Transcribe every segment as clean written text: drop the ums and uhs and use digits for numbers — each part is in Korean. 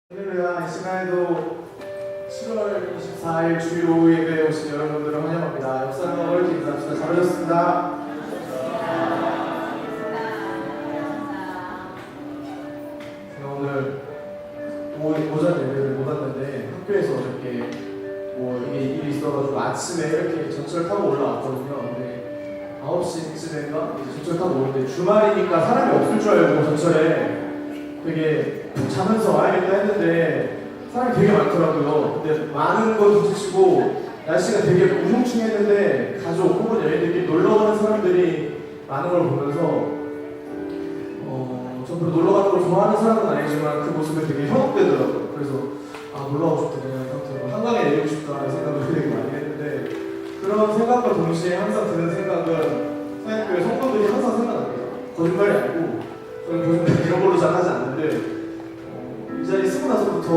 오늘은 이 시간에도 7월 24일 주일 오후 예배에 오신 여러분들을 환영합니다. 역사를 인사합시다. 잘 오셨습니다. 제가 오늘 오전 예배를 못 왔는데 학교에서 어저께 이게 일이 있어가지고 아침에 이렇게 전철 타고 올라왔거든요. 근데 9시쯤인가 이제 전철 타고 오는데 주말이니까 사람이 없을 줄 알고 전철에 되게 푹 자면서 와야겠다 했는데 사람이 되게 많더라고요. 근데 많은 건 둘째치고 날씨가 되게 우중충했는데 가족 혹은 여행들끼리 놀러 가는 사람들이 많은 걸 보면서 전 별로 놀러 가는 걸 좋아하는 사람은 아니지만 그 모습이 되게 현혹되더라고요. 그래서 놀러 가고 싶다, 그냥 상태로 한강에 내리고 싶다는 생각을 되게 많이 했는데 그런 생각과 동시에 항상 드는 생각은 사역교회 성도들이 항상 생각납니다. 거짓말이 아니고 저는 거짓말 이런 걸로 잘 하지 않는데 이 자리 쓰고 나서부터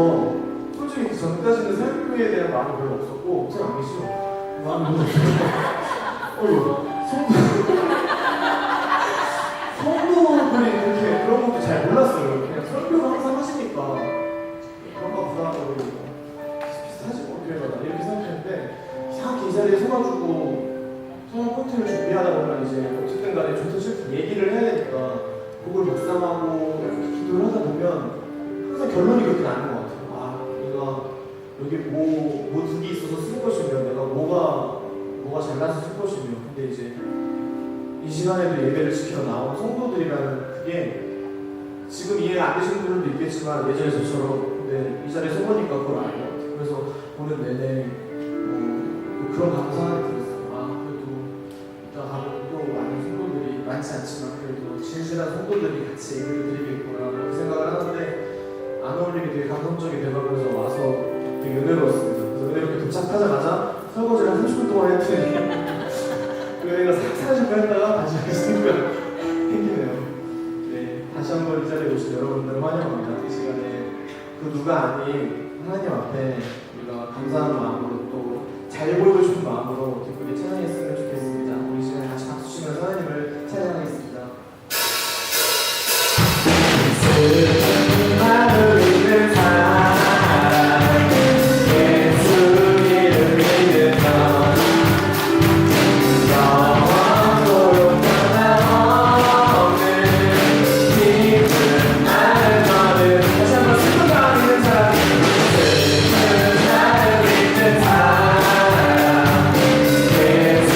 솔직히 그 전까지는 사역교회에 대한 마음이 별로 없었고 잘 안 계시죠? 마음이 별로 없었고 성도들이 그렇게 그런 것도 잘 몰랐어요. 그냥 설교를 항상 하시니까 그런가 보다 비슷하지 뭐 교회마다 이렇게 생각했는데 이상하게 이 자리에 서가지고 성경 콘텐츠를 준비하다 보면 이제 어쨌든 간에 좋든 싫든 얘기를 해야 되니까 그걸 묵상하고 이렇게 기도를 하다 보면 항상 결론이 그렇게 나는 것 같아요. 내가 여기 뭐 득이 있어서 쓸 것이며 내가 뭐가 잘나서 쓸 것이며 근데 이제 이 시간에도 예배를 지키러 나온 성도들이라는 그게 지금 이해 안 되시는 분들도 있겠지만 예전에 저처럼 근데 이 자리에 서보니까 그걸 알 것 같아요. 그래서 보는 내내 그런 감사함이 들었어요. 그래도 이따 가면 또 많은 성도들이 많지 않지만 그래도 진실한 성도들이 같이 예배를 드리겠구나 그런 생각을 하는데 안 어울리게 되게 감동적이 돼가면서 와서 되게 은혜로웠습니다. 그래서 은혜롭게 도착하자마자 설거지를 한 30분 동안 했더니 그애가 싹 사라질까 했다가 다시 하게 생각 생기네요. 네, 다시 한번 이 자리에 오신 여러분들을 환영합니다. 이 시간에 그 누가 아닌 하나님 앞에 우리가 감사하는 마음으로 또 잘 보이고 싶은 마음으로 기쁘게 찬양했으면 좋겠습니다. 우리 시간에 같이 박수 치면서 하나님을 찬양하겠습니다. 예수만을 믿는 사람 예수 이름 믿는 너 영원 고용하나 없는 힘든 나를 너는 다시 한번 슬픈 마음 믿는 사람 슬픈 나를 믿는 사람 예수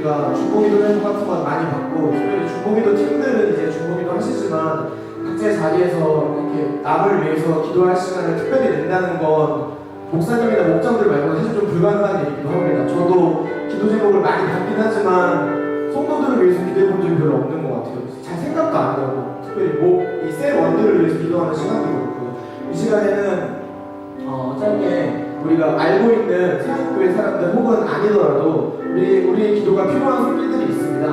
우리가 중보기도 같은 거 많이 받고, 특별히 중보기도 팀들은 이제 중보기도 하시지만 각자의 자리에서 이렇게 남을 위해서 기도할 시간을 특별히 낸다는 건 목사님이나 목장들 말고는 사실 좀 불가능한 일이기도 합니다. 저도 기도 제목을 많이 받긴 하지만 성도들을 위해서 기도해 본 적이 별로 없는 것 같아요. 잘 생각도 안 하고, 특별히 이셀 원들을 위해서 기도하는 시간도 그렇고요. 이 시간에는 짧게 우리가 알고 있는 세상교회 사람들 혹은 아니더라도 우리의 기도가 필요한 손길들이 있습니다.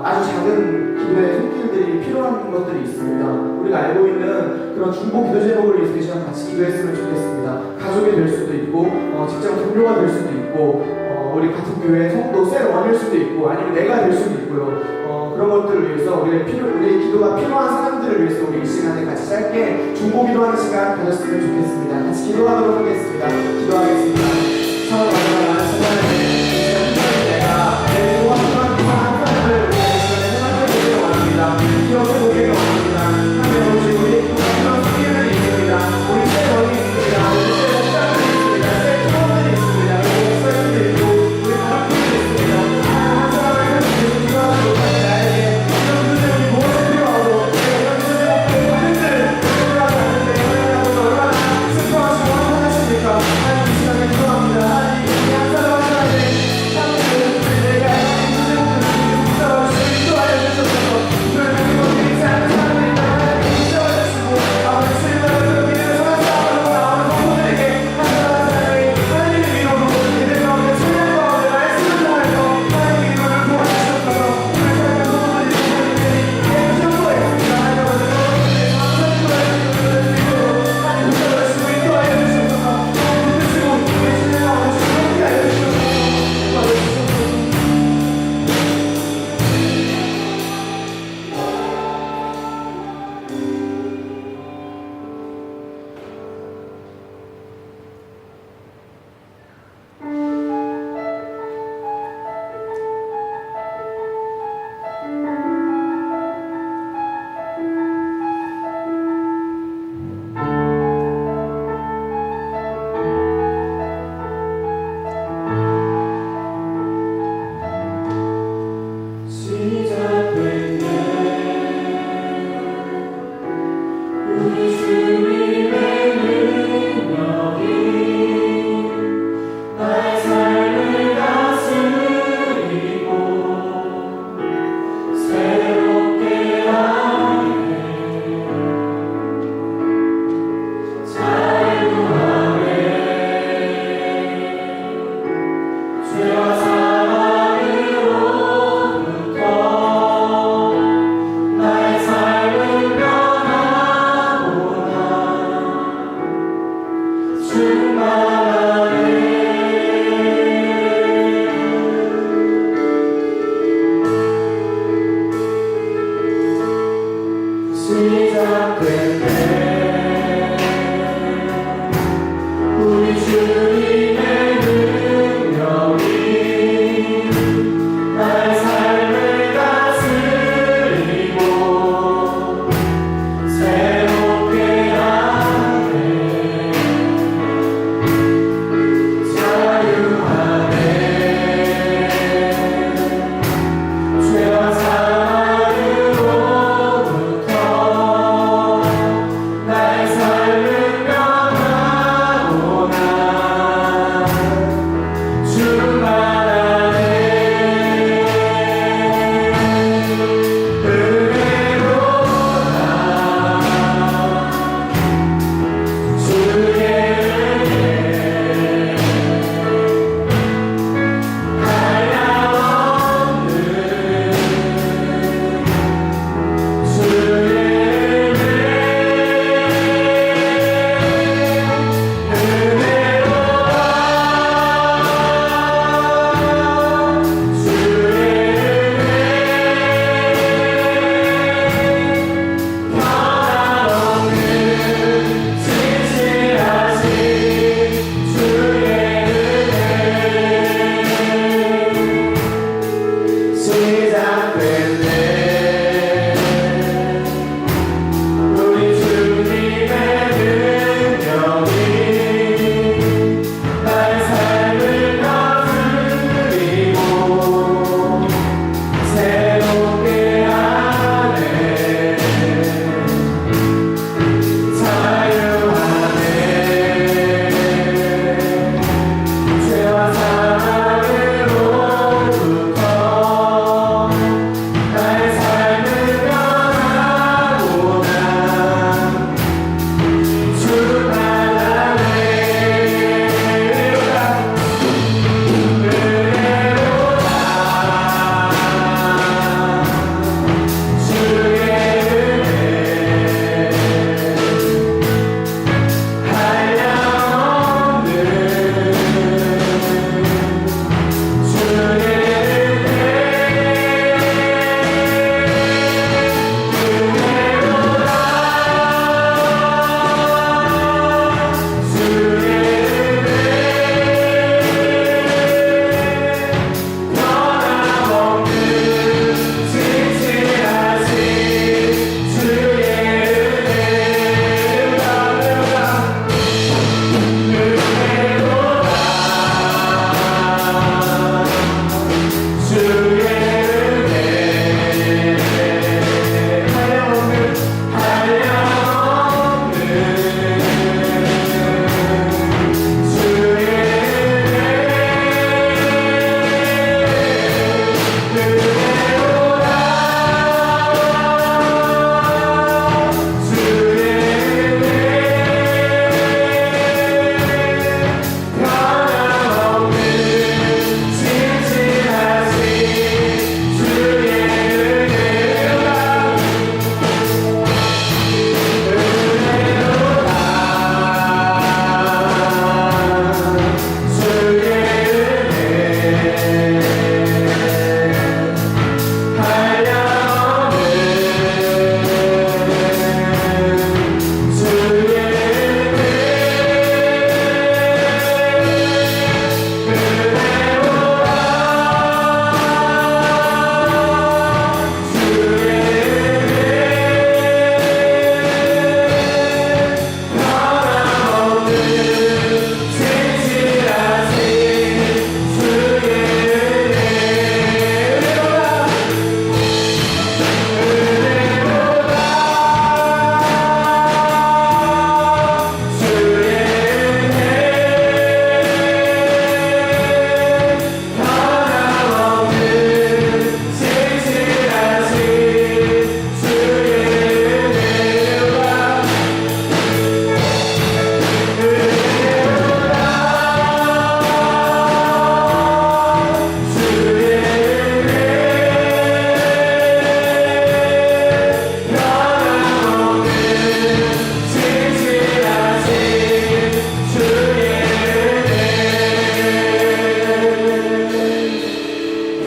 아주 작은 기도의 손길들이 필요한 것들이 있습니다. 우리가 알고 있는 그런 중보 기도 제목을 위해서 이 시간 같이 기도했으면 좋겠습니다. 가족이 될 수도 있고, 직장 동료가 될 수도 있고, 우리 같은 교회 성도 셀원일 수도 있고, 아니면 내가 될 수도 있고요. 그런 것들을 위해서 우리의 기도가 필요한 사람들을 위해서 우리 이 시간에 같이 짧게 중보 기도하는 시간 가졌으면 좋겠습니다. 같이 기도하도록 하겠습니다. 기도하겠습니다. 참 감사합니다. 내가 내 기도가 필요한 이상한 사람들을 위해 이 시간에 생각해보기를 원합니다. 기억해 보기를 원합니다. 하나님 아버지, 우리의 기도가 필요한 손길들이 있습니다. 우리 셀원이 있습니다. 우리 셀 목사들이 있습니다. 셀 팀원들이 있습니다. 우리 목사님들이 있고, 우리 가족들이 있습니다. 한 사람을 계속 기도하도록 합니다. 하나님 이 시간에 기도합니다. 하나님 이 한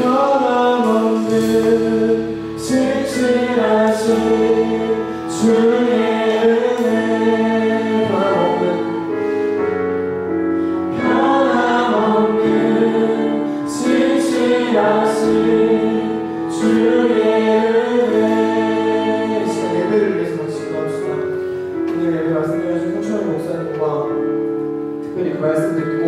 변함없는 신실하신 주의 은혜 변함없는 신실하신 주의 은혜 이 시간 예배를 위해서 같이 기도합시다. 오늘 예배 말씀 해주신 홍철 목사님과 특별히 그 말씀 듣고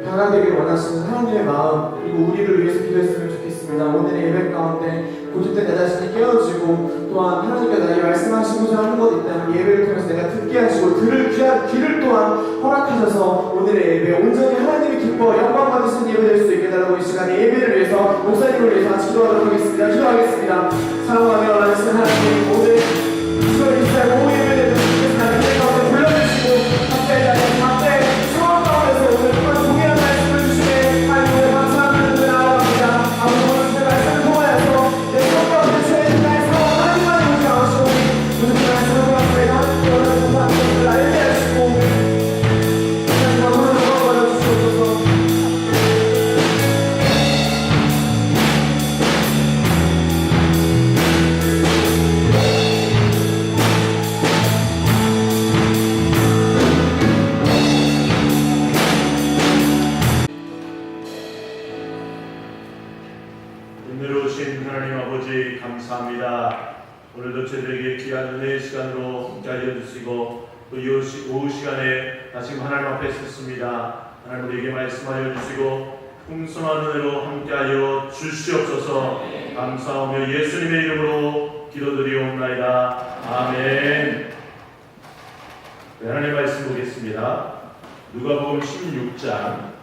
변화되기를 원하시는 하나님의 마음 그리고 우리를 위해서 기도했으면 좋겠습니다. 오늘의 예배 가운데 고집된 내 자신이 깨어지고 또한 하나님께서 나에게 말씀하시고자 하는 것 있다면 예배를 통해서 내가 듣게 하시고 들을 귀를 또한 허락하셔서 오늘의 예배 온전히 하나님이 기뻐 영광 받으시는 예배 될 수 있게 달라고 이 시간에 예배를 위해서 목사님을 위해서 같이 기도하도록 하겠습니다. 기도하겠습니다. 사랑하며 원하시는 하나님 오늘 이스라엘 오후 예배를 드리겠습니다. 그 가운데 불러주시고 각자의 자리 각자의 상황 가운데서 오늘 정말 동일한 말씀을 주시네 하나님 오늘 감사합니다. 나아갑니다. 아버지 오늘 제 말씀을 통하여서 내 성경을 주의 나의 상황 하나님만 용서하시고 오늘 그 말씀을 통하여서 하나님께 원하는 것을 알게 하시고 하나님 오늘 영광 받아주시옵소서. 은혜로우신 하나님 아버지 감사합니다. 오늘도 저희들에게 귀한 은혜의 시간으로 함께 알려주시고 또 이 오후 시간에 다시금 하나님 앞에 섰습니다. 하나님 우리에게 말씀하여 주시고 풍성한 은혜로 함께하여 주시옵소서. 감사하며 예수님의 이름으로 기도드리옵나이다. 아멘. 네, 하나님의 말씀 보겠습니다. 누가복음 16장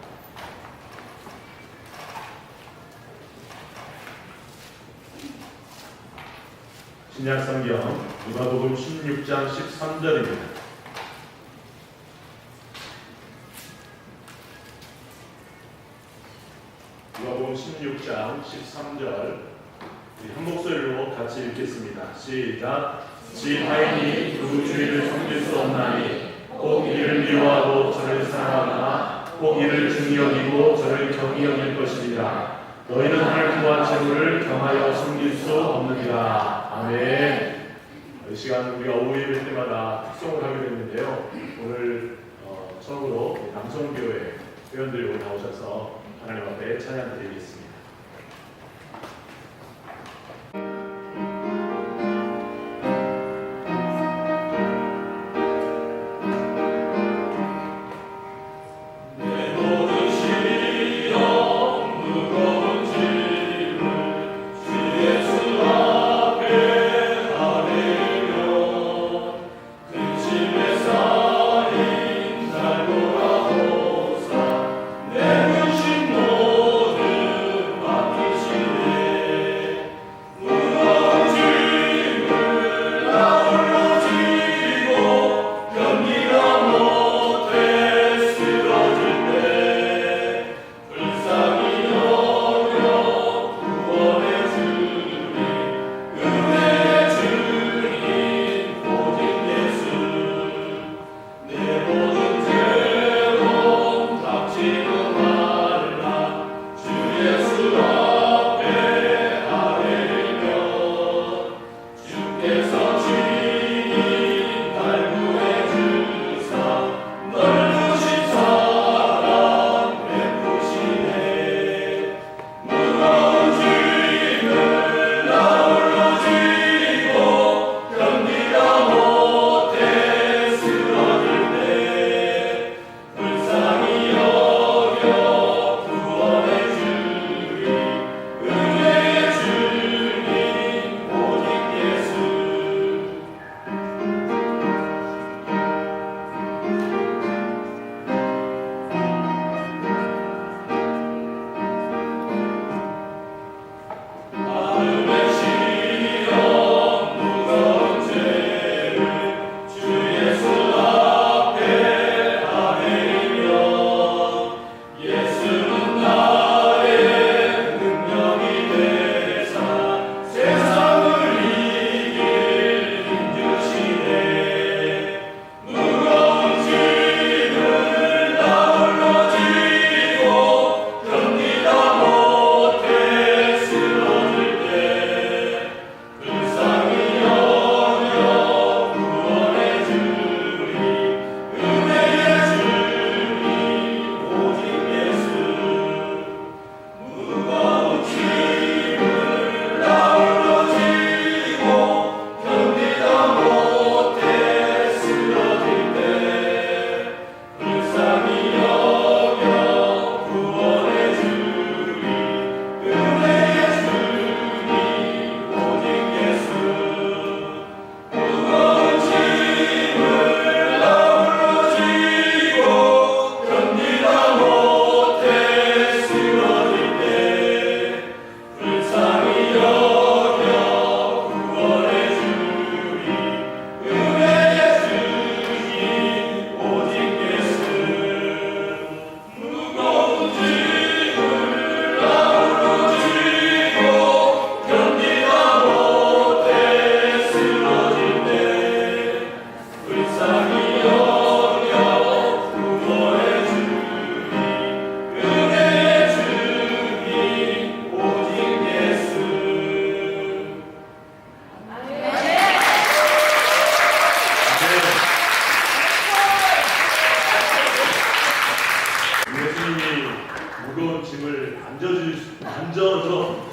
신약성경 누가복음 16장 13절입니다. 누가복음 16장 13절 한 목소리로 같이 읽겠습니다. 시작. 지 하인이 그 주인을 섬길 수 없나니 꼭 이를 미워하고 저를 사랑하거나 꼭 이를 중히 여기고 저를 경히 여길 것이니라. 너희는 하나님과 재물을 경하여 섬길 수 없느니라. 아멘. 이 시간 우리가 오후 예배 때마다 특송을 하게 됐는데요. 오늘 처음으로 남성교회 회원들이 오늘 나오셔서 하나님 앞에 찬양 드리겠습니다. 내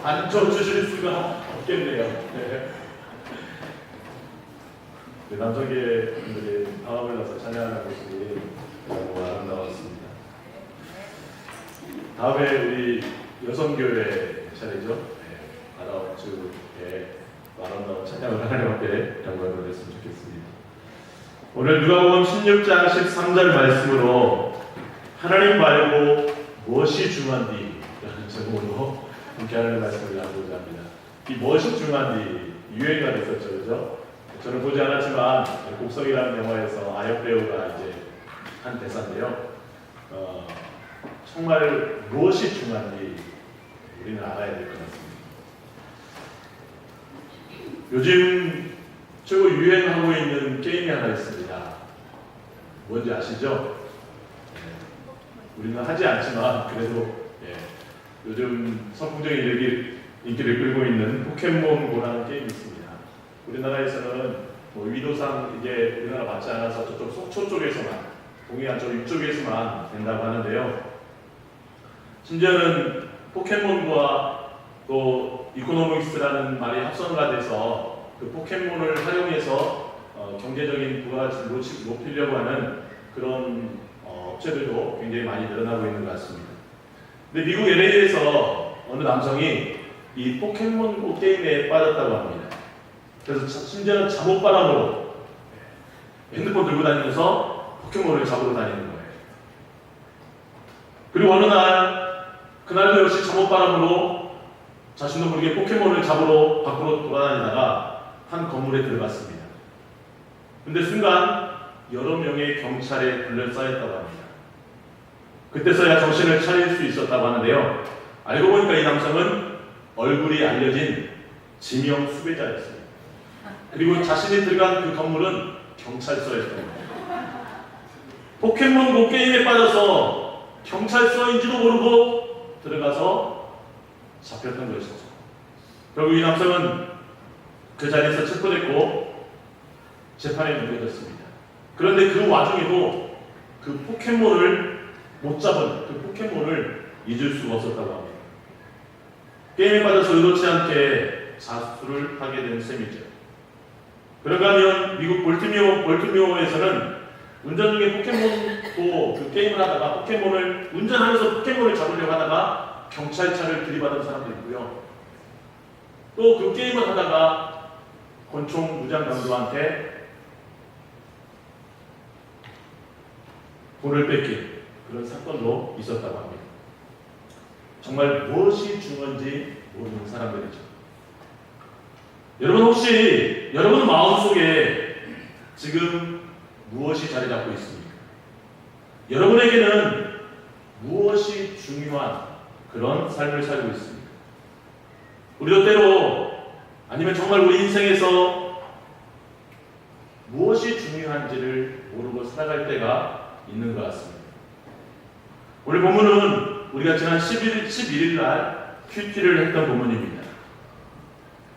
앉혀주실 수가 없겠네요. 네. 남성계분들이 방황을 나서 찬양하는 모습이 너무 아름다웠습니다. 다음에 우리 여성교회 차례죠. 네. 아나운주의 아름다운 찬양을 하나님께 영광을 드렸으면 좋겠습니다. 오늘 누가복음 16장 13절 말씀으로 하나님 말고 무엇이 중요한디? 라는 제목으로 함께 하나님의 말씀을 나누고자 합니다. 이 무엇이 중요한디 유행가 됐었죠, 그죠? 저는 보지 않았지만 곡성이라는 영화에서 아역 배우가 이제 한 대사인데요. 정말 무엇이 중요한지 우리는 알아야 될 것 같습니다. 요즘 최고 유행하고 있는 게임이 하나 있습니다. 뭔지 아시죠? 우리는 하지 않지만 그래도 요즘 선풍적인 인기를 끌고 있는 포켓몬고라는 게임이 있습니다. 우리나라에서는 뭐 위도상 이게 우리나라 맞지 않아서 저쪽 속초 쪽에서만, 동해안 쪽 이쪽에서만 된다고 하는데요. 심지어는 포켓몬과 또 이코노믹스라는 말이 합성가 돼서 그 포켓몬을 활용해서 경제적인 부가가치를 높이려고 하는 그런 업체들도 굉장히 많이 늘어나고 있는 것 같습니다. 근데 미국 LA에서 어느 남성이 이 포켓몬고 게임에 빠졌다고 합니다. 그래서 심지어는 잠옷바람으로 핸드폰 들고 다니면서 포켓몬을 잡으러 다니는 거예요. 그리고 어느 날, 그날도 역시 잠옷바람으로 자신도 모르게 포켓몬을 잡으러 밖으로 돌아다니다가 한 건물에 들어갔습니다. 근데 순간 여러 명의 경찰에 둘러싸였다고 합니다. 그때서야 정신을 차릴 수 있었다고 하는데요. 알고 보니까 이 남성은 얼굴이 알려진 지명 수배자였습니다. 그리고 자신이 들어간 그 건물은 경찰서였습니다. 포켓몬고 게임에 빠져서 경찰서인지도 모르고 들어가서 잡혔던 것이죠. 결국 이 남성은 그 자리에서 체포됐고 재판에 넘겨졌습니다. 그런데 그 와중에도 그 포켓몬을 못 잡은 그 포켓몬을 잊을 수가 없었다고 합니다. 게임에 빠져서 의도치 않게 자수를 하게 된 셈이죠. 그런가 하면 미국 볼티모어에서는 운전 중에 포켓몬고 그 게임을 하다가 운전하면서 포켓몬을 잡으려고 하다가 경찰차를 들이받은 사람도 있고요. 또 그 게임을 하다가 권총 무장 강도한테 돈을 뺏긴 그런 사건도 있었다고 합니다. 정말 무엇이 중요한지 모르는 사람들이죠. 여러분 혹시 여러분 마음속에 지금 무엇이 자리 잡고 있습니까? 여러분에게는 무엇이 중요한 그런 삶을 살고 있습니까? 우리도 때로 아니면 정말 우리 인생에서 무엇이 중요한지를 모르고 살아갈 때가 있는 것 같습니다. 오늘 본문은 우리가 지난 11일 날 큐티를 했던 본문입니다.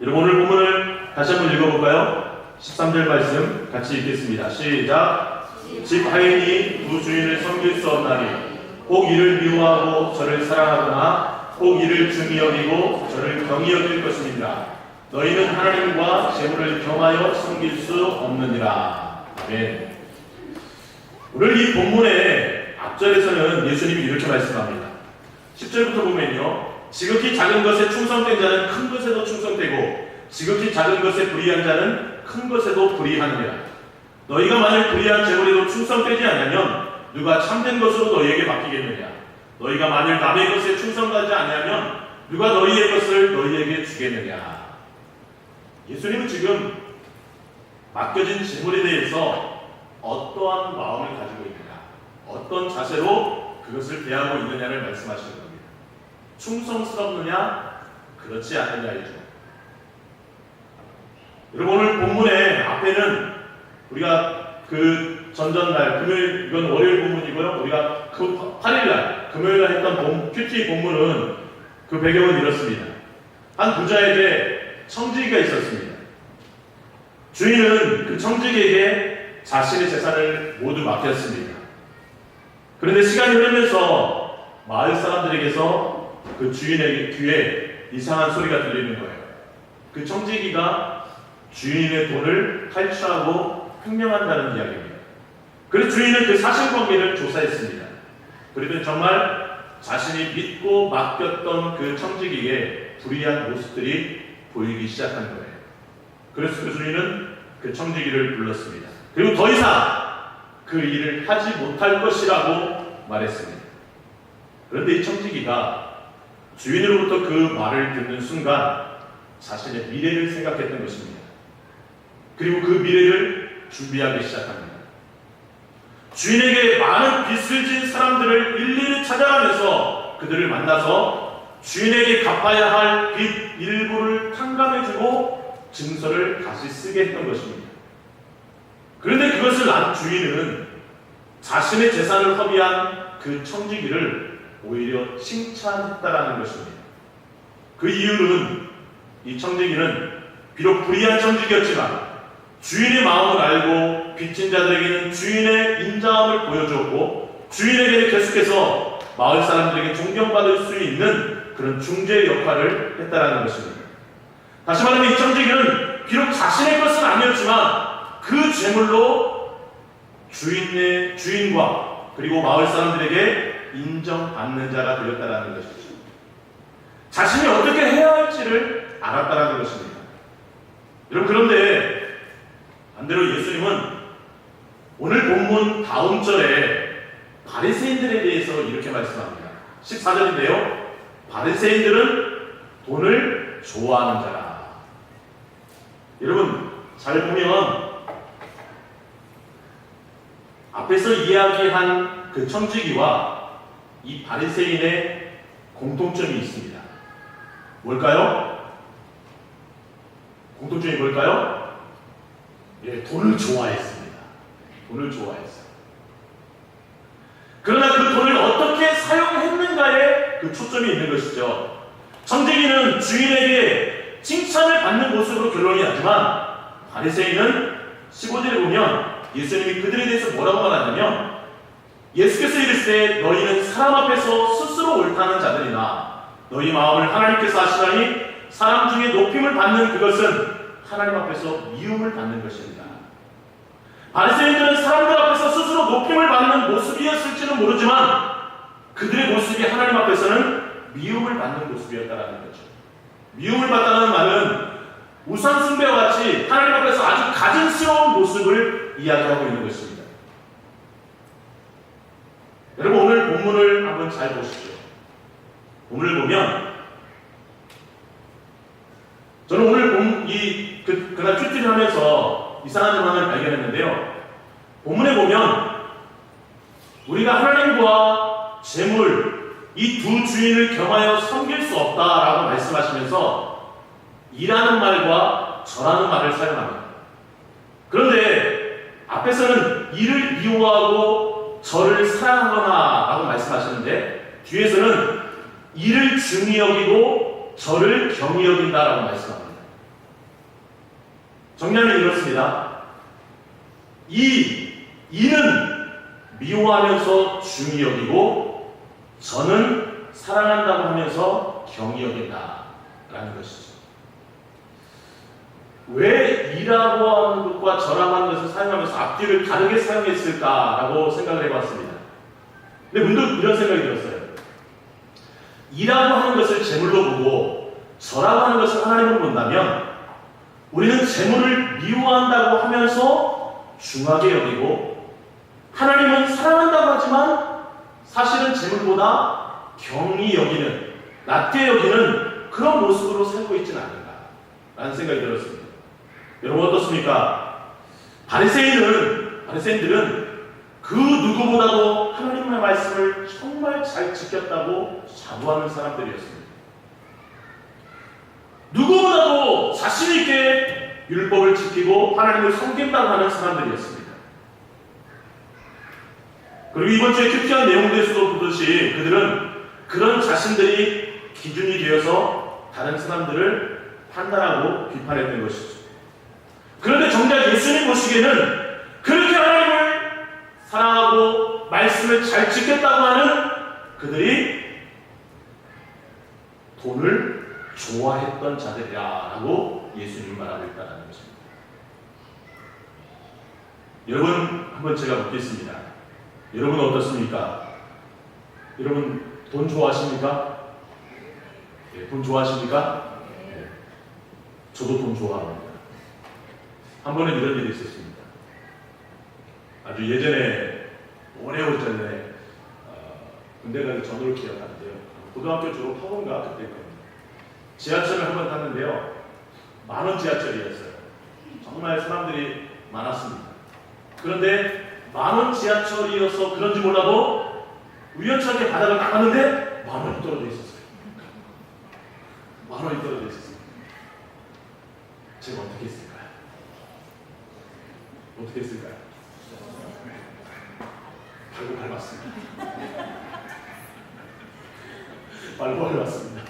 여러분 오늘 본문을 다시 한번 읽어볼까요? 13절 말씀 같이 읽겠습니다. 시작! 집 하인이 두 주인을 섬길 수 없나니 혹 이를 미워하고 저를 사랑하거나 혹 이를 중히 여기고 저를 경히 여길 것입니다. 너희는 하나님과 재물을 겸하여 섬길 수 없느니라. 아멘. 오늘 이 본문의 앞절에서는 예수님이 이렇게 말씀합니다. 10절부터 보면요. 지극히 작은 것에 충성된 자는 큰 것에도 충성되고 지극히 작은 것에 불의한 자는 큰 것에도 불의하느니라. 너희가 만일 불의한 재물에도 충성되지 않으면 누가 참된 것으로 너희에게 맡기겠느냐. 너희가 만일 남의 것에 충성하지 않으면 누가 너희의 것을 너희에게 주겠느냐. 예수님은 지금 맡겨진 재물에 대해서 어떠한 마음을 가지고 있느냐, 어떤 자세로 그것을 대하고 있느냐를 말씀하시는 겁니다. 충성스럽느냐, 그렇지 않느냐이죠. 여러분 오늘 본문의 앞에는 우리가 그 전전날 금요일, 이건 월요일 본문이고요. 우리가 그 8일날 금요일날 했던 큐티 본문은 그 배경은 이렇습니다. 한 부자에게 청지기가 있었습니다. 주인은 그 청지기에게 자신의 재산을 모두 맡겼습니다. 그런데 시간이 흐르면서 마을 사람들에게서 그 주인에게 귀에 이상한 소리가 들리는 거예요. 그 청지기가 주인의 돈을 탈취하고 횡령한다는 이야기입니다. 그래서 주인은 그 사실관계를 조사했습니다. 그랬더니 정말 자신이 믿고 맡겼던 그 청지기에 불의한 모습들이 보이기 시작한 거예요. 그래서 그 주인은 그 청지기를 불렀습니다. 그리고 더 이상 그 일을 하지 못할 것이라고 말했습니다. 그런데 이 청지기가 주인으로부터 그 말을 듣는 순간 자신의 미래를 생각했던 것입니다. 그리고 그 미래를 준비하기 시작합니다. 주인에게 많은 빚을 진 사람들을 일일이 찾아가면서 그들을 만나서 주인에게 갚아야 할 빚 일부를 탕감해주고 증서를 다시 쓰게 했던 것입니다. 그런데 그것을 안 주인은 자신의 재산을 허비한 그 청지기를 오히려 칭찬했다라는 것입니다. 그 이유는 이 청지기는 비록 불의한 청지기였지만 주인의 마음을 알고 빚진 자들에게는 주인의 인자함을 보여주었고 주인에게는 계속해서 마을 사람들에게 존경받을 수 있는 그런 중재의 역할을 했다라는 것입니다. 다시 말하면 이 청지기는 비록 자신의 것은 아니었지만 그 재물로 주인과 그리고 마을 사람들에게 인정받는 자가 되었다라는 것이죠. 자신이 어떻게 해야 할지를 알았다라는 것입니다. 여러분, 그런데 반대로 예수님은 오늘 본문 다음 절에 바리새인들에 대해서 이렇게 말씀합니다. 14절인데요. 바리새인들은 돈을 좋아하는 자라. 여러분, 잘 보면 앞에서 이야기한 그 청지기와 이 바리새인의 공통점이 있습니다. 뭘까요? 공통점이 뭘까요? 예, 돈을 좋아했습니다. 돈을 좋아했어요. 그러나 그 돈을 어떻게 사용했는가에 그 초점이 있는 것이죠. 청지기는 주인에게 칭찬을 받는 모습으로 결론이 나지만 바리새인은 15절에 보면 예수님이 그들에 대해서 뭐라고 말하냐면 예수께서 이르시되 너희는 사람 앞에서 스스로 옳다는 자들이나 너희 마음을 하나님께서 아시나니 사람 중에 높임을 받는 그것은 하나님 앞에서 미움을 받는 것입니다. 바리새인들은 사람들 앞에서 스스로 높임을 받는 모습이었을지는 모르지만 그들의 모습이 하나님 앞에서는 미움을 받는 모습이었다라는 거죠. 미움을 받다는 말은 우상 숭배와 같이 하나님 앞에서 아주 가증스러운 모습을 이야기하고 있는 것입니다. 여러분, 오늘 본문을 한번 잘 보시죠. 본문을 보면 저는 오늘 그날 큐티를 하면서 이상한 점 하나를 발견했는데요. 본문에 보면 우리가 하나님과 재물 이 두 주인을 겸하여 섬길 수 없다라고 말씀하시면서 이라는 말과 저라는 말을 사용합니다. 그런데 앞에서는 이를 미워하고 저를 사랑하거나 라고 말씀하시는데 뒤에서는 이를 중히 여기고 저를 경히 여긴다라고 말씀합니다. 정리하면 이렇습니다. 이는 미워하면서 중히 여기고 저는 사랑한다고 하면서 경히 여긴다라는 것이죠. 왜 이라고 하는 것과 저라고 하는 것을 사용하면서 앞뒤를 다르게 사용했을까라고 생각을 해봤습니다. 근데 문득 이런 생각이 들었어요. 이라고 하는 것을 재물로 보고 저라고 하는 것을 하나님으로 본다면 우리는 재물을 미워한다고 하면서 중하게 여기고 하나님은 사랑한다고 하지만 사실은 재물보다 경히 여기는, 낮게 여기는 그런 모습으로 살고 있지는 않는가라는 생각이 들었습니다. 여러분 어떻습니까? 바리새인들은 그 누구보다도 하나님의 말씀을 정말 잘 지켰다고 자부하는 사람들이었습니다. 누구보다도 자신 있게 율법을 지키고 하나님을 섬긴다고 하는 사람들이었습니다. 그리고 이번 주에 큐티한 내용들에서도 보듯이 그들은 그런 자신들이 기준이 되어서 다른 사람들을 판단하고 비판했던 것이죠. 그런데 정작 예수님 보시기에는 그렇게 하나님을 사랑하고 말씀을 잘 지켰다고 하는 그들이 돈을 좋아했던 자들이라고 예수님이 말하고 있다는 것입니다. 여러분, 한번 제가 묻겠습니다. 여러분은 어떻습니까? 여러분 돈 좋아하십니까? 네, 돈 좋아하십니까? 네. 저도 돈 좋아합니다. 한 번은 이런 일이 있었습니다. 아주 예전에 오래 전에 군대 가기 전으로 기억하는데요. 고등학교 졸업하고인가 그때 겁니다. 지하철을 한 번 탔는데요. 만원 지하철이었어요. 정말 사람들이 많았습니다. 그런데 만원 지하철이어서 그런지 몰라도 우연찮게 바닥을 나갔는데 만원이 떨어져 있었어요. 만원이 떨어져 있었어요. 제가 어떻게 했을까요? 어떻게 했을까요? 발고 밟았습니다. 발고 밟았습니다.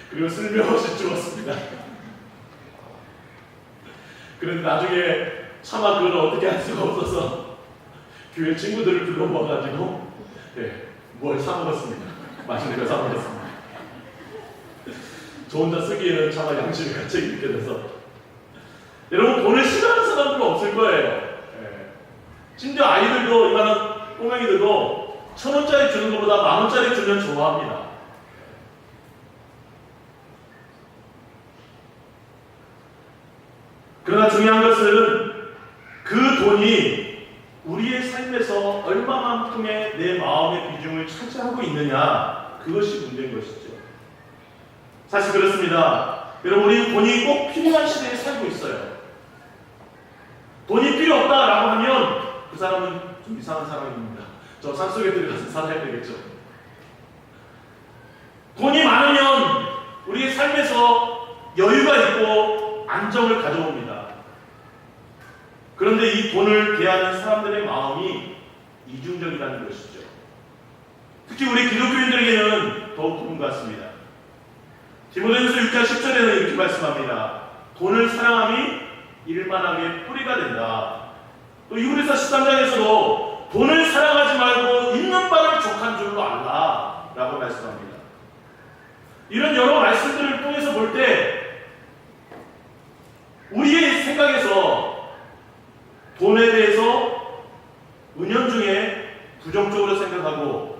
그리고 슬며시 죽었습니다. 그런데 나중에 차마 그걸 어떻게 할 수가 없어서 교회 친구들을 불러 모아가지고 뭘 사먹었습니다. 맛있는 거 사먹었습니다. 저 혼자 쓰기에는 차마 양심의 가책이 느껴져서 여러분 돈을 싫어하는 사람들은 없을 거예요. 심지어 아이들도 이만한 꼬맹이들도 1,000원짜리 주는 것보다 10,000원짜리 주면 좋아합니다. 그러나 중요한 것은 그 돈이 우리의 삶에서 얼마만큼의 내 마음의 비중을 차지하고 있느냐, 그것이 문제인 것이죠. 사실 그렇습니다. 여러분, 우리 돈이 꼭 필요한 시대에 살고 있어요. 돈이 필요 없다라고 하면 그 사람은 좀 이상한 사람입니다. 저 산속에 들어가서 살아야 되겠죠. 돈이 많으면 우리의 삶에서 여유가 있고 안정을 가져옵니다. 그런데 이 돈을 대하는 사람들의 마음이 이중적이라는 것이죠. 특히 우리 기독교인들에게는 더욱 그런 것 같습니다. 디모데전서 6장 10절에는 이렇게 말씀합니다. 돈을 사랑함이 일만하게 뿌리가 된다. 또 히브리서 13장에서도 돈을 사랑하지 말고 있는 바를 족한 줄로 알라 라고 말씀합니다. 이런 여러 말씀들을 통해서 볼 때 우리의 생각에서 돈에 대해서 은연중에 부정적으로 생각하고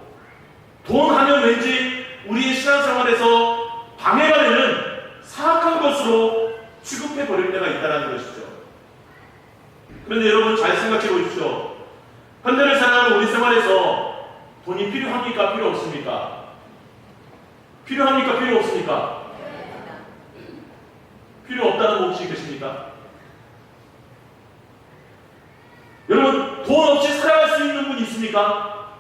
돈 하면 왠지 우리의 신앙생활에서 방해가 되는 사악한 것으로 취급해 버릴 때가 있다는 것이죠. 그런데 여러분 잘 생각해 보십시오. 현대를 살아가는 우리 생활에서 돈이 필요합니까? 필요 없습니까? 필요합니까? 필요 없습니까? 필요 없다는 분 혹시 계십니까? 여러분 돈 없이 살아갈 수 있는 분 있습니까?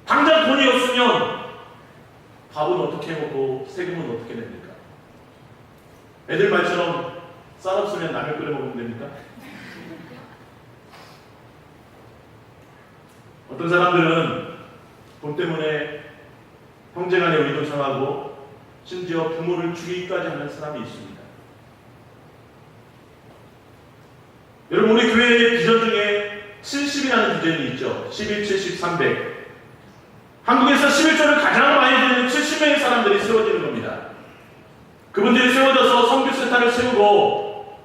당장 돈이 없으면 밥은 어떻게 먹고 세금은 어떻게 냅니까? 애들 말처럼 쌀 없으면 라면 끓여 먹으면 됩니까? 어떤 사람들은 돈 때문에 형제간에 의도 상하고 심지어 부모를 죽이기까지 하는 사람이 있습니다. 여러분 우리 교회의 비전 중에 70이라는 비전이 있죠. 11, 70, 300. 한국에서 11조를 가장 많이 드는 70명의 사람들이 세워지는 겁니다. 그분들이 세워져서 선교센터를 세우고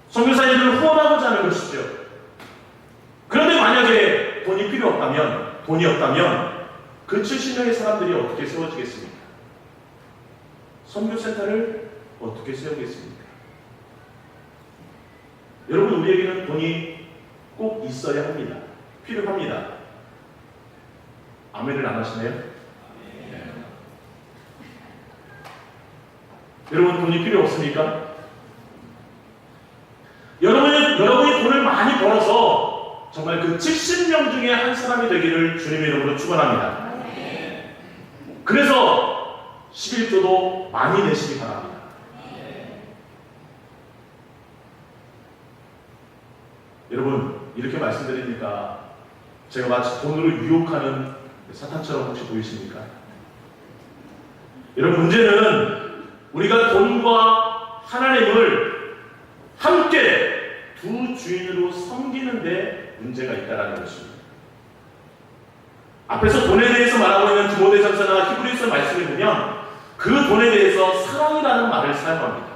선교사님들을 후원하고자 하는 것이죠. 그런데 만약에 돈이 필요 없다면, 돈이 없다면 그 70명의 사람들이 어떻게 세워지겠습니까? 선교센터를 어떻게 세우겠습니까? 여러분 우리에게는 돈이 꼭 있어야 합니다. 필요합니다. 아멘을 안 하시나요? 네. 여러분 돈이 필요 없습니까? 여러분이 돈을 많이 벌어서 정말 그 70명 중에 한 사람이 되기를 주님의 이름으로 축원합니다. 그래서 11조도 많이 내시기 바랍니다. 여러분 이렇게 말씀드리니까 제가 마치 돈으로 유혹하는 사탄처럼 혹시 보이십니까? 여러분 문제는 우리가 돈과 하나님을 함께 두 주인으로 섬기는데 문제가 있다는 것입니다. 앞에서 돈에 대해서 말하고 있는 디모데전서나 히브리서 말씀을 보면 그 돈에 대해서 사랑이라는 말을 사용합니다.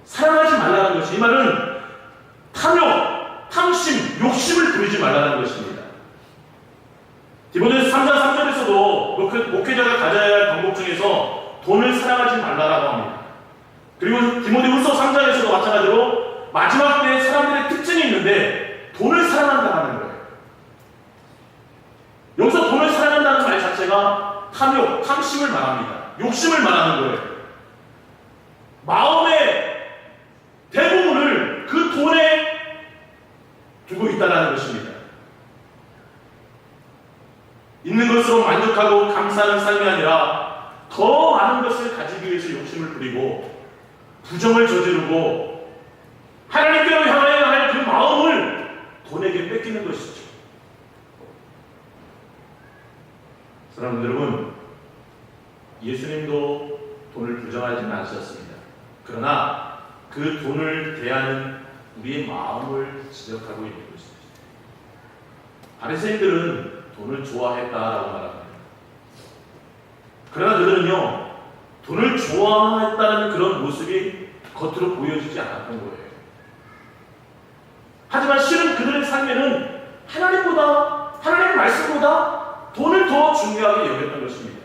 사랑하지 말라는 것이, 이 말은 탐욕, 탐심, 욕심을 부리지 말라는 것입니다. 디모데후서 3장 3절에서도 목회자가 가져야 할 방법 중에서 돈을 사랑하지 말라라고 합니다. 그리고 디모데후서 3장에서도 마찬가지로 마지막 때에 사람들의 특징이 있는데 돈을 사랑한다는 거예요. 여기서 돈을 사랑한다는 말 자체가 탐욕, 탐심을 말합니다. 욕심을 말하는 거예요. 마음의 대부분을 그 돈에 두고 있다는 것입니다. 있는 것으로 만족하고 감사하는 삶이 아니라 더 많은 것을 가지기 위해서 욕심을 부리고 부정을 저지르고 하나님께로 향하여야 할 그 마음을 돈에게 뺏기는 것이죠. 사랑하는 여러분, 예수님도 돈을 부정하지는 않으셨습니다. 그러나 그 돈을 대하는 우리의 마음을 지적하고 있는 것입니다. 바리새인들은 돈을 좋아했다라고 말합니다. 그러나 그들은요, 돈을 좋아했다는 그런 모습이 겉으로 보여지지 않았던 거예요. 하지만 실은 그들의 삶에는 하나님보다, 하나님의 말씀보다 돈을 더 중요하게 여겼던 것입니다.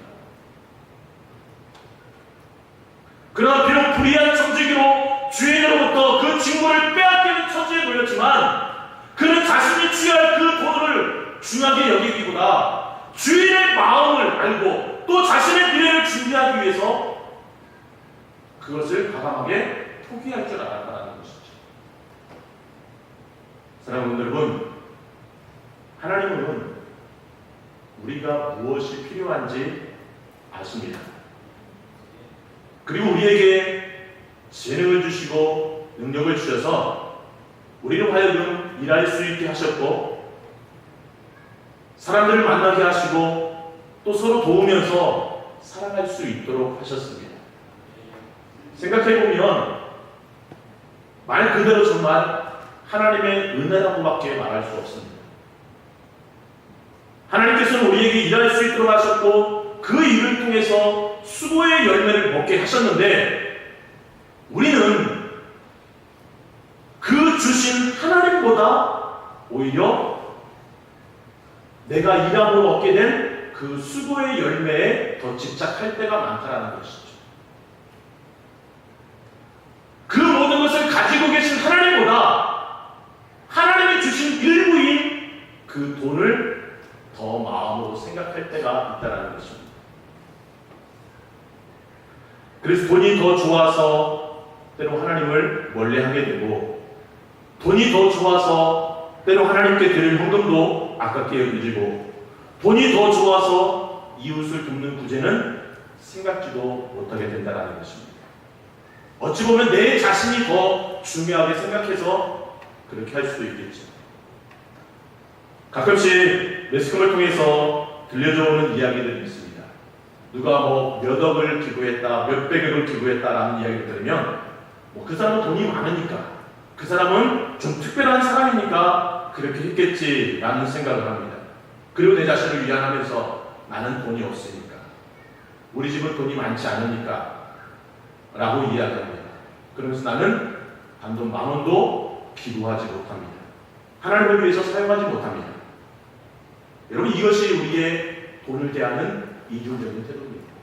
그러나 비록 불의한 청지기로 주인으로부터 그 직무를 빼앗기는 처지에 놓였지만 그는 자신이 취할 그 돈을 중요하게 여기기보다 주인의 마음을 알고 또 자신의 미래를 준비하기 위해서 그것을 과감하게 포기할 줄 알았다는 것이죠. 사랑하는 여러분, 하나님은 우리가 무엇이 필요한지 아십니다. 그리고 우리에게 재능을 주시고 능력을 주셔서 우리로 하여금 일할 수 있게 하셨고 사람들을 만나게 하시고 또 서로 도우면서 살아갈 수 있도록 하셨습니다. 생각해보면 말 그대로 정말 하나님의 은혜라고밖에 말할 수 없습니다. 하나님께서는 우리에게 일할 수 있도록 하셨고 그 일을 통해서 수고의 열매를 먹게 하셨는데 우리는 그 주신 하나님보다 오히려 내가 일함으로 얻게 된 그 수고의 열매에 더 집착할 때가 많다는 것이죠. 그 모든 것을 가지고 계신 하나님보다 하나님이 주신 일부인 그 돈을 더 마음으로 생각할 때가 있다는 것입니다. 그래서 돈이 더 좋아서 때로 하나님을 멀리하게 되고 돈이 더 좋아서 때로 하나님께 드릴 헌금도 아깝게 여기지고 돈이 더 좋아서 이웃을 돕는 구제는 생각지도 못하게 된다는 것입니다. 어찌 보면 내 자신이 더 중요하게 생각해서 그렇게 할 수도 있겠죠. 가끔씩 매스컴을 통해서 들려져 오는 이야기들이 있습니다. 누가 몇 억을 기부했다, 몇백억을 기부했다라는 이야기를 들으면 그 사람은 돈이 많으니까, 그 사람은 좀 특별한 사람이니까 그렇게 했겠지라는 생각을 합니다. 그리고 내 자신을 위안하면서 나는 돈이 없으니까, 우리 집은 돈이 많지 않으니까 라고 이야기합니다. 그러면서 나는 단돈 10,000원도 기부하지 못합니다. 하나님을 위해서 사용하지 못합니다. 여러분, 이것이 우리의 돈을 대하는 이중적인 태도입니다.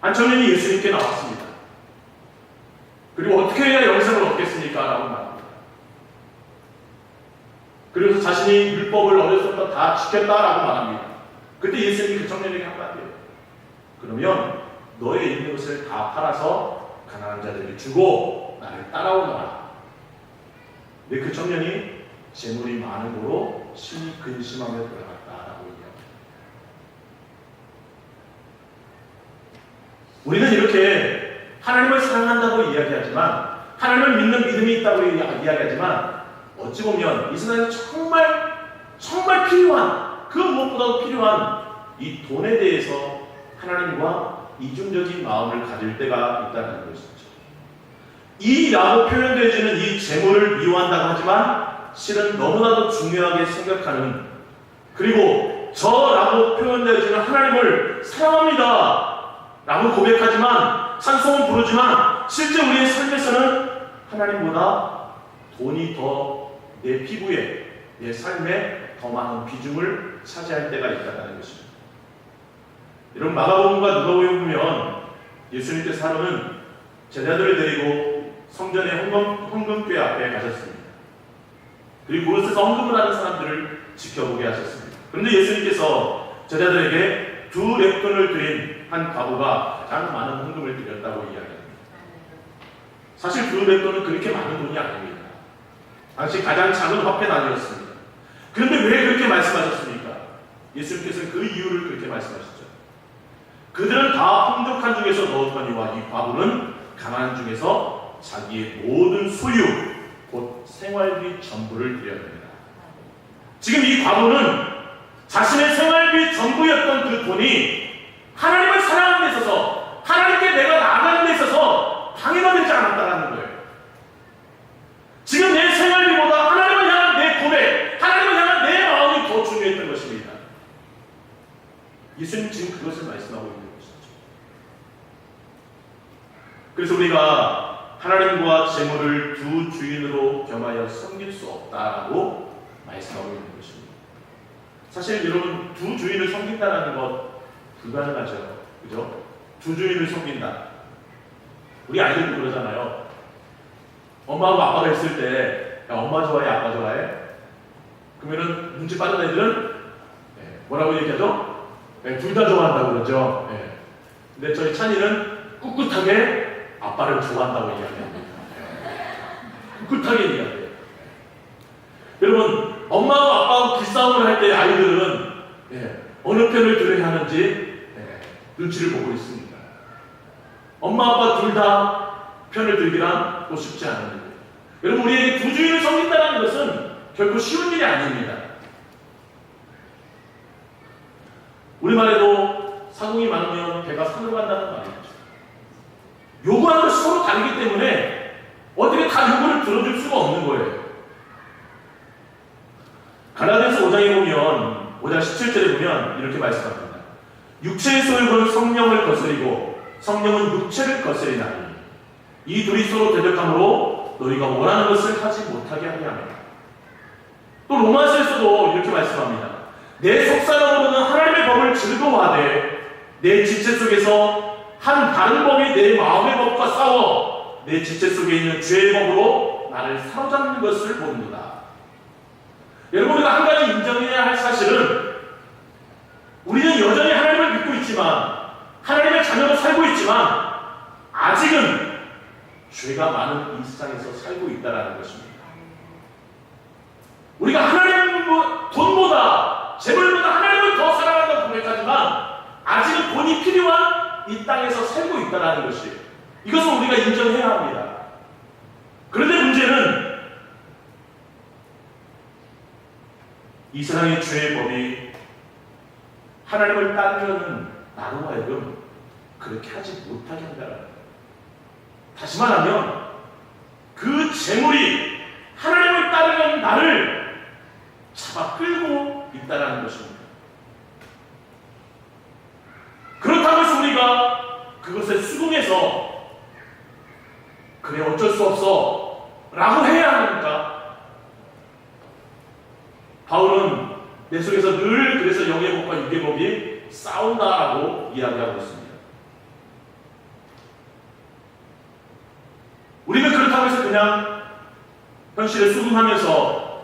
한 청년이 예수님께 나왔습니다. 그리고 어떻게 해야 영생을 얻겠습니까? 라고 말합니다. 그래서 자신이 율법을 어렸을 때부터 다 지켰다라고 말합니다. 그때 예수님이 그 청년에게 한마디예요. 그러면 너의 있는 것을 다 팔아서 가난한 자들에게 주고 나를 따라오너라. 근데 그 청년이 재물이 많은 고로 심히 근심하며 돌아갔다라고 얘기합니다. 우리는 이렇게 하나님을 사랑한다고 이야기하지만, 하나님을 믿는 믿음이 있다고 이야기하지만, 어찌 보면 이 세상에 정말 필요한, 그 무엇보다도 필요한 이 돈에 대해서 하나님과 이중적인 마음을 가질 때가 있다는 것이죠. 이라고 표현되어지는 이 재물을 미워한다고 하지만 실은 너무나도 중요하게 생각하는, 그리고 저라고 표현되어지는 하나님을 사랑합니다 라고 고백하지만, 찬송은 부르지만, 실제 우리의 삶에서는 하나님보다 돈이 더 내 피부에, 내 삶에 더 많은 비중을 차지할 때가 있다는 것입니다. 여러분, 마가복음과 누가복음에 보면 예수님께서 하루는 제자들을 데리고 성전의 헌금궤 앞에 가셨습니다. 그리고 그곳에서 헌금을 하는 사람들을 지켜보게 하셨습니다. 그런데 예수님께서 제자들에게 2렙돈을 드린 한 과부가 가장 많은 헌금을 드렸다고 이야기합니다. 사실 2렙돈은 그렇게 많은 돈이 아닙니다. 당시 가장 작은 화폐는 아니었습니다. 그런데 왜 그렇게 말씀하셨습니까? 예수님께서는 그 이유를 그렇게 말씀하셨죠. 그들은 다 풍족한 중에서 넣었거니와 이 과부는 가난한 중에서 자기의 모든 소유, 곧 생활비 전부를 드려야 됩니다. 지금 이 과부는 자신의 생활비 전부였던 그 돈이 하나님을 사랑하는 데 있어서, 하나님께 내가 나아가는 데 있어서 방해가 되지 않았다는 거예요. 지금 내 생활비보다 하나님을 향한 내 고백, 하나님을 향한 내 마음이 더 중요했던 것입니다. 예수님 지금 그것을 말씀하고 있는 것이죠. 그래서 우리가 하나님과 재물을 두 주인으로 겸하여 섬길 수 없다라고 말씀하고 있는 것입니다. 사실 여러분, 두 주인을 섬긴다는 것 불가능하죠. 그죠? 두 주인을 섬긴다. 우리 아이들도 그러잖아요. 엄마하고 아빠가 있을 때, 야, 엄마 좋아해, 아빠 좋아해? 그러면은 눈치 빠진 애들은 뭐라고 얘기하죠? 둘 다 좋아한다고 그러죠. 근데 저희 찬이는 꿋꿋하게 아빠를 좋아한다고 이야기합니다. 꿋꿋하게 이야기해요. 여러분, 엄마하고 아빠하고 기싸움을 할 때 아이들은 어느 편을 들어야 하는지 눈치를 보고 있습니다. 엄마 아빠 둘 다 편을 들기란 또 쉽지 않은 일이에요. 여러분, 우리에게 두 주인을 섬긴다는 것은 결코 쉬운 일이 아닙니다. 우리말에도 사공이 많으면 배가 산으로 간다는 말이죠. 요구하는 것이 서로 다르기 때문에 어떻게 다 요구를 들어줄 수가 없는 거예요. 갈라디아서 5장에 보면, 5장 17절에 보면 이렇게 말씀합니다. 육체의 소욕은 성령을 거스리고 성령은 육체를 거스리나니 이 둘이 서로 대적함으로 너희가 원하는 것을 하지 못하게 하게 합니다. 또 로마서에서도 이렇게 말씀합니다. 내 속사람으로는 하나님의 법을 즐거워하되 내 지체 속에서 한 다른 법이 내 마음의 법과 싸워 내 지체 속에 있는 죄의 법으로 나를 사로잡는 것을 본다. 여러분, 우리가 한 가지 인정해야 할 사실은 우리는 여전히 하나님을 믿고 있지만, 하나님의 자녀로 살고 있지만 아직은 죄가 많은 이 세상에서 살고 있다는 것입니다. 우리가 하나님, 돈보다, 재물보다 하나님을 더 사랑한다고 고백하지만 아직은 돈이 필요한 이 땅에서 살고 있다는 것이, 이것을 우리가 인정해야 합니다. 그런데 문제는 이 세상의 죄의 법이 하나님을 따르려는 나로 하여금 그렇게 하지 못하게 한다는 거예요. 다시 말하면 그 재물이 하나님을 따르려는 나를 잡아 끌고 있다는 것입니다. 그렇다고 해서 우리가 그것에 수긍해서 그래 어쩔 수 없어 라고 해야 합니까? 바울은 내 속에서 늘 그래서 영의 법과 육의 법이 싸운다라고 이야기하고 있습니다. 우리는 그렇다고 해서 그냥 현실에 수긍하면서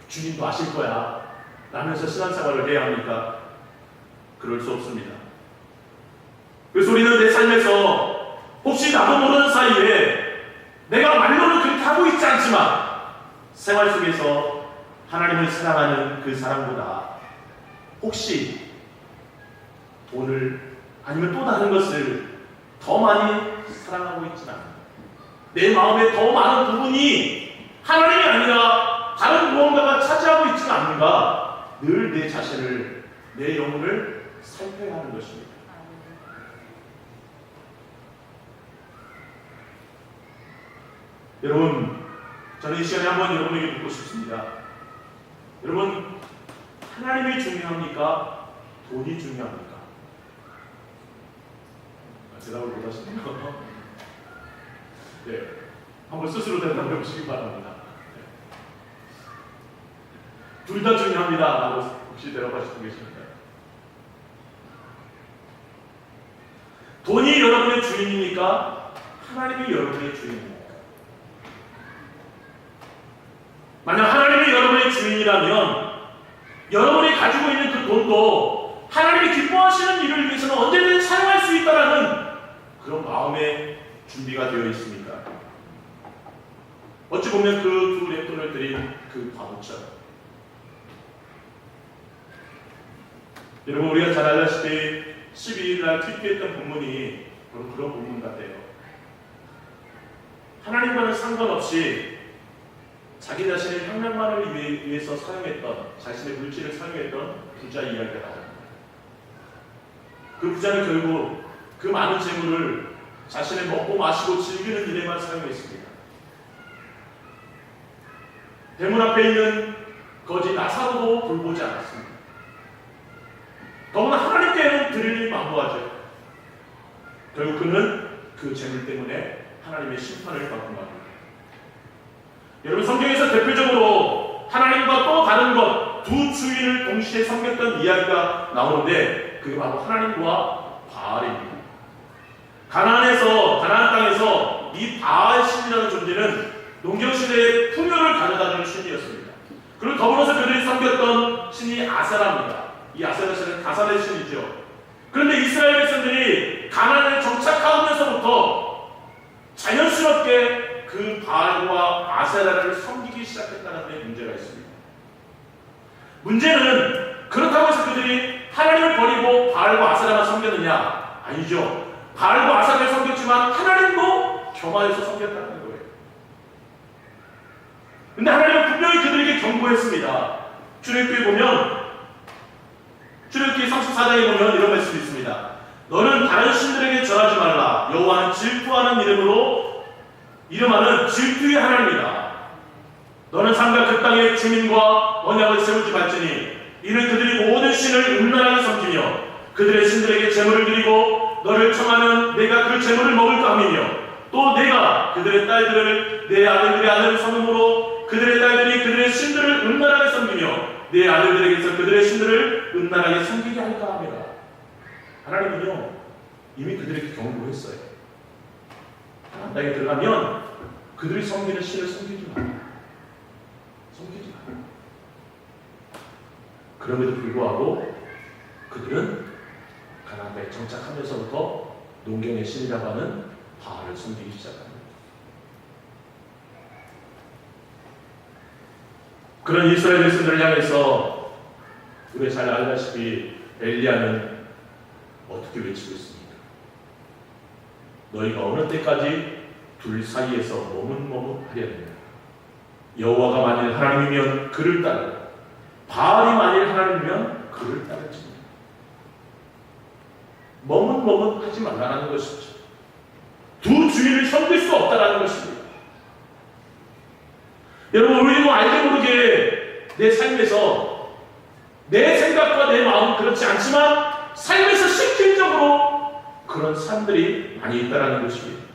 주님도 아실 거야 라면서 신앙생활을 해야 합니까? 그럴 수 없습니다. 그래서 우리는 내 삶에서 혹시 나도 모르는 사이에 내가 말로는 그렇게 하고 있지 않지만 생활 속에서 하나님을 사랑하는 그 사람보다 혹시 돈을 아니면 또 다른 것을 더 많이 사랑하고 있지만 내 마음에 더 많은 부분이 하나님이 아니라 다른 무언가가 차지하고 있지는 않는가, 늘 내 자신을, 내 영혼을 살펴야 하는 것입니다. 여러분, 저는 이 시간에 한번 여러분에게 묻고 싶습니다. 여러분, 하나님이 중요합니까? 돈이 중요합니까? 대답을 못 하시네요. 네, 한번 스스로 대답해 보시기 바랍니다. 네. 둘 다 중요합니다. 라고 혹시 대답하실 분 계십니까? 돈이 여러분의 주인입니까? 하나님이 여러분의 주인입니까? 만약 하나님이 여러분의 주인이라면 여러분이 가지고 있는 그 돈도 하나님이 기뻐하시는 일을 위해서는 언제든 사용할 수 있다는 그런 마음의 준비가 되어 있습니다. 어찌 보면 그 두 랩돈을 드린 그 바보처럼, 여러분 우리가 잘 알다시피 12일날 투표했던 본문이 바로 그런 본문 같아요. 하나님과는 상관없이 자기 자신의 향락만을 위해서 사용했던, 자신의 물질을 사용했던 부자 이야기가 나옵니다. 그 부자는 결국 그 많은 재물을 자신의 먹고 마시고 즐기는 일에만 사용했습니다. 대문 앞에 있는 거지 나사로도 돌보지 않았습니다. 더구나 하나님께는 드릴 일이 만무하죠. 결국 그는 그 재물 때문에 하나님의 심판을 받고 맙니다. 여러분 성경에서 대표적으로 하나님과 또 다른 것, 두 주인을 동시에 섬겼던 이야기가 나오는데 그게 바로 하나님과 바알입니다. 가나안 땅에서 이 바알 신이라는 존재는 농경시대의 풍요를 가져다주는 신이었습니다. 그리고 더불어서 그들이 섬겼던 신이 아세라입니다. 이 아세라 신은 가살의 신이죠. 그런데 이스라엘 백성들이 가나안에 정착하면서부터 자연스럽게 그 바알과 아세라를 섬기기 시작했다는 데 문제가 있습니다. 문제는 그렇다고 해서 그들이 하나님을 버리고 바알과 아세라만 섬겼느냐? 아니죠. 바알과 아세라를 섬겼지만 하나님도 겸하여서 섬겼다는 거예요. 근데 하나님은 분명히 그들에게 경고했습니다. 출애굽기에 보면, 출애굽기 34장에 보면 이런 말씀이 있습니다. 너는 다른 신들에게 절하지 말라. 여호와는 질투하는 이름하는 질투의 하나님이다. 너는 상가 그 땅의 주민과 언약을 세우지 말지니 이는 그들이 모든 신을 음란하게 섬기며 그들의 신들에게 제물을 드리고 너를 청하면 내가 그 제물을 먹을까 함이며 또 내가 그들의 딸들을 내 아들들의 아들을 섬음으로 그들의 딸들이 그들의 신들을 음란하게 섬기며 내 아들들에게서 그들의 신들을 음란하게 섬기게 할까 합니다. 하나님은요 이미 그들에게 경고했어요. 하나님 땅에 들어가면 그들이 섬기는 신을 섬기지 마라. 섬기지 마라. 그럼에도 불구하고 그들은 가나안 땅에 정착하면서부터 농경의 신이라고 하는 바알을 섬기기 시작합니다. 그런 이스라엘 백성들을 향해서 우리가 잘 알다시피 엘리야는 어떻게 외치고 있습니까? 너희가 어느 때까지 둘 사이에서 머뭇머뭇하려느냐? 여호와가 만일 하나님이면 그를 따르라. 바알이 만일 하나님이면 그를 따르지. 머뭇머뭇하지 말라는 것이죠. 두 주인을 섬길 수 없다라는 것입니다. 여러분 우리도 알게 모르게 내 삶에서 내 생각과 내 마음은 그렇지 않지만 삶에서 실질적으로 그런 삶들이 많이 있다는 것입니다.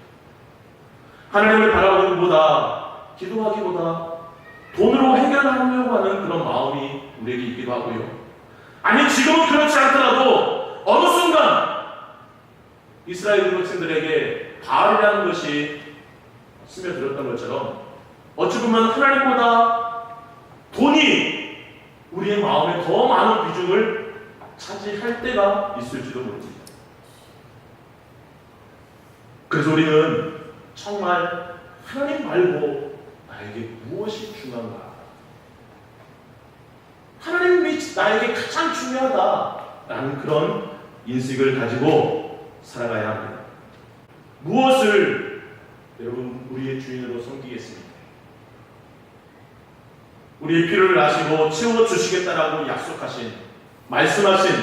하나님을 바라보기보다 기도하기보다 돈으로 해결하려고 하는 그런 마음이 우리에게 있기도 하고요. 아니 지금은 그렇지 않더라도 어느 순간 이스라엘 백성들에게 바알이라는 것이 스며들었던 것처럼 어찌 보면 하나님보다 돈이 우리의 마음에 더 많은 비중을 차지할 때가 있을지도 모릅니다. 그래서 우리는 정말 하나님 말고 나에게 무엇이 중요한가? 하나님이 나에게 가장 중요하다라는 그런 인식을 가지고 살아가야 합니다. 무엇을 여러분 우리의 주인으로 섬기겠습니까? 우리의 필요를 아시고 채워주시겠다라고 약속하신, 말씀하신,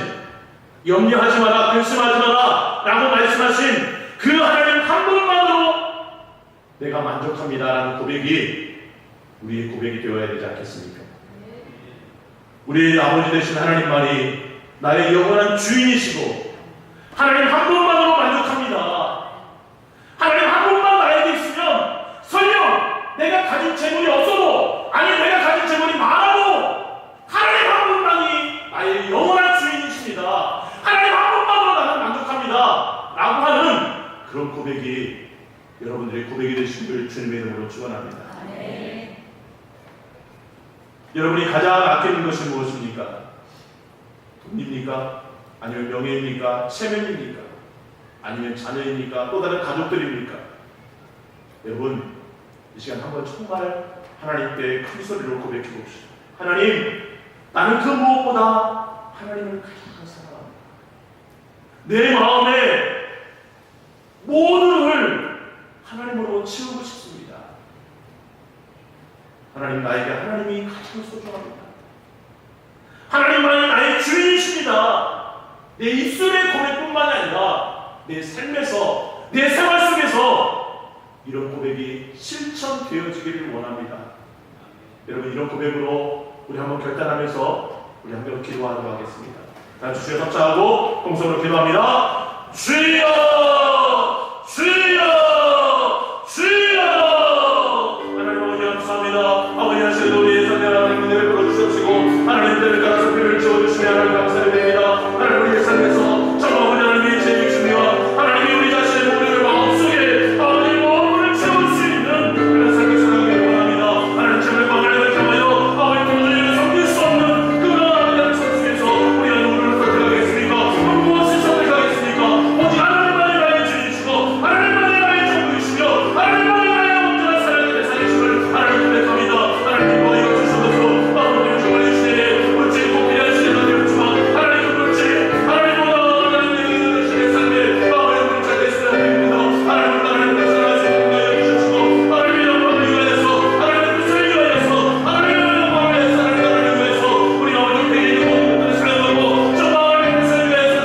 염려하지 마라, 근심하지 마라 라고 말씀하신 그 하나님 한 분만으로 내가 만족합니다라는 고백이 우리의 고백이 되어야 되지 않겠습니까? 우리 아버지 되신 하나님만이 나의 영원한 주인이시고 하나님 한 분만으로 만족합니다. 하나님 한 분만 나에게 있으면 설령 내가 가진 재물이 없어도 아니 내가 가진 재물이 많아도 하나님 한 분만이 나의 영원한 주인이십니다. 하나님 한 분만으로 나는 만족합니다. 라고 하는 그런 고백이 여러분들의 고백이 되시기를 주님의 이름으로 축원합니다. 여러분이 가장 아끼는 것이 무엇입니까? 돈입니까? 아니면 명예입니까? 체면입니까? 아니면 자녀입니까? 또 다른 가족들입니까? 여러분 이 시간 한번 정말 하나님께 큰 소리로 고백해 봅시다. 하나님, 나는 그 무엇보다 하나님을 가장 사랑합니다. 내 마음에 모든 걸 하나님으로 채우고 싶습니다. 하나님, 나에게 하나님이 가장 소중합니다. 하나님만이 나의 주인이십니다. 내 입술의 고백뿐만 아니라 내 삶에서, 내 생활 속에서 이런 고백이 실천되어지기를 원합니다. 여러분, 이런 고백으로 우리 한번 결단하면서 우리 한번 기도하도록 하겠습니다. 다 주여 합창하고 동성으로 기도합니다. 주여! 주여! 주여! 하나님 아버지 감사합니다. 아버지 하시는 우리의 선한 하나님 은혜를 풀어주시옵시고 하나님 때를 따라서 피를 채워주시며 하나님 감사를 드립니다. 하나님 우리의 삶에서 정말 아버지 하나님의 죄의 주님과 하나님이 우리 자신의 모든 마음속에 아버지 모든 채울 수 있는 그런 삶을 살아가기를 원합니다. 하나님 제발 하나님을 통하여 아버지 도저히 섬길 수 없는 그런 아버지 속에서 우리가 누구를 선택하겠습니까? 무엇을 선택하겠습니까? 오직 하나님만이 나의 주인이시고 하나님만이 나의 전부이시며 하나님만이 나의 온전한 사랑의 대상이심을 하나님 고백합니다. 하나님 기뻐 이거 주셔서 아버지 정말 이 시대에 물질이 꼭 필요한 시대가 되었지만 하나님 그 물질 하나님보다 하나님 내 신의 삶에 아버지 물질 되시는 하나님입니다. 하나님을 하나님을 사랑할 수 있는 거 주시고 하나님의 영광을 위하여서 하나님의 뜻을 위하여서 하나님의 영광을 위해서 하나님을 위해서 우리 아버지 되게 있는 모든 것들을 사랑하고 정말 하나님의 뜻을 위해서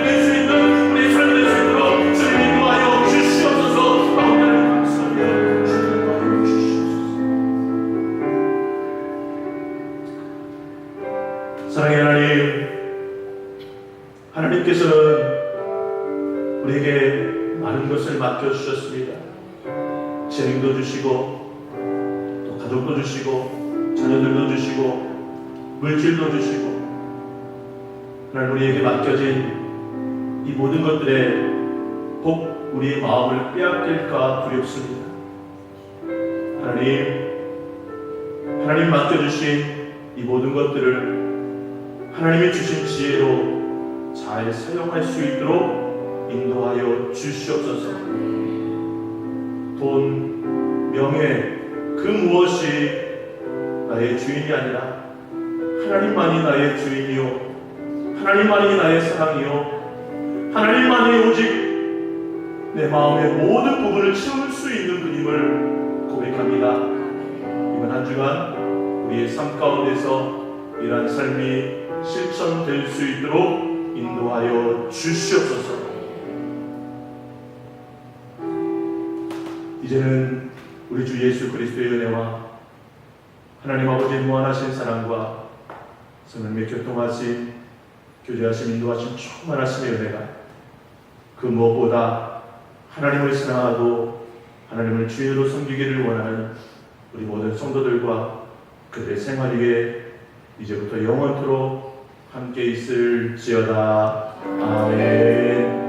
드릴 수 있는 우리 삶을 될 수 있도록 주님 인도하여 주시옵소서. 아버지 하나님 감사합니다. 주님 인도하여 주시옵소서. 사랑의 하나님, 하나님께서는 우리에게 많은 것을 맡겨주셨습니다. 재능도 주시고 또 가족도 주시고 자녀들도 주시고 물질도 주시고 하나님 우리에게 맡겨진 이 모든 것들에 혹 우리의 마음을 빼앗길까 두렵습니다. 하나님 맡겨주신 이 모든 것들을 하나님이 주신 지혜로 잘 사용할 수 있도록 인도하여 주시옵소서. 돈, 명예, 그 무엇이 나의 주인이 아니라 하나님만이 나의 주인이요 하나님만이 나의 사랑이요 하나님만이 오직 내 마음의 모든 부분을 채울 수 있는 분임을 고백합니다. 이번 한 주간 우리의 삶 가운데서 이러한 삶이 실천될 수 있도록 인도하여 주시옵소서. 이제는 우리 주 예수 그리스도의 은혜와 하나님 아버지의 무한하신 사랑과 성령의 교통하심, 교제하심, 인도하심, 충만하심의 은혜가 그 무엇보다 하나님을 사랑하고 하나님을 주인으로 섬기기를 원하는 우리 모든 성도들과 그들의 생활 위에 이제부터 영원토록 함께 있을지어다. 아멘.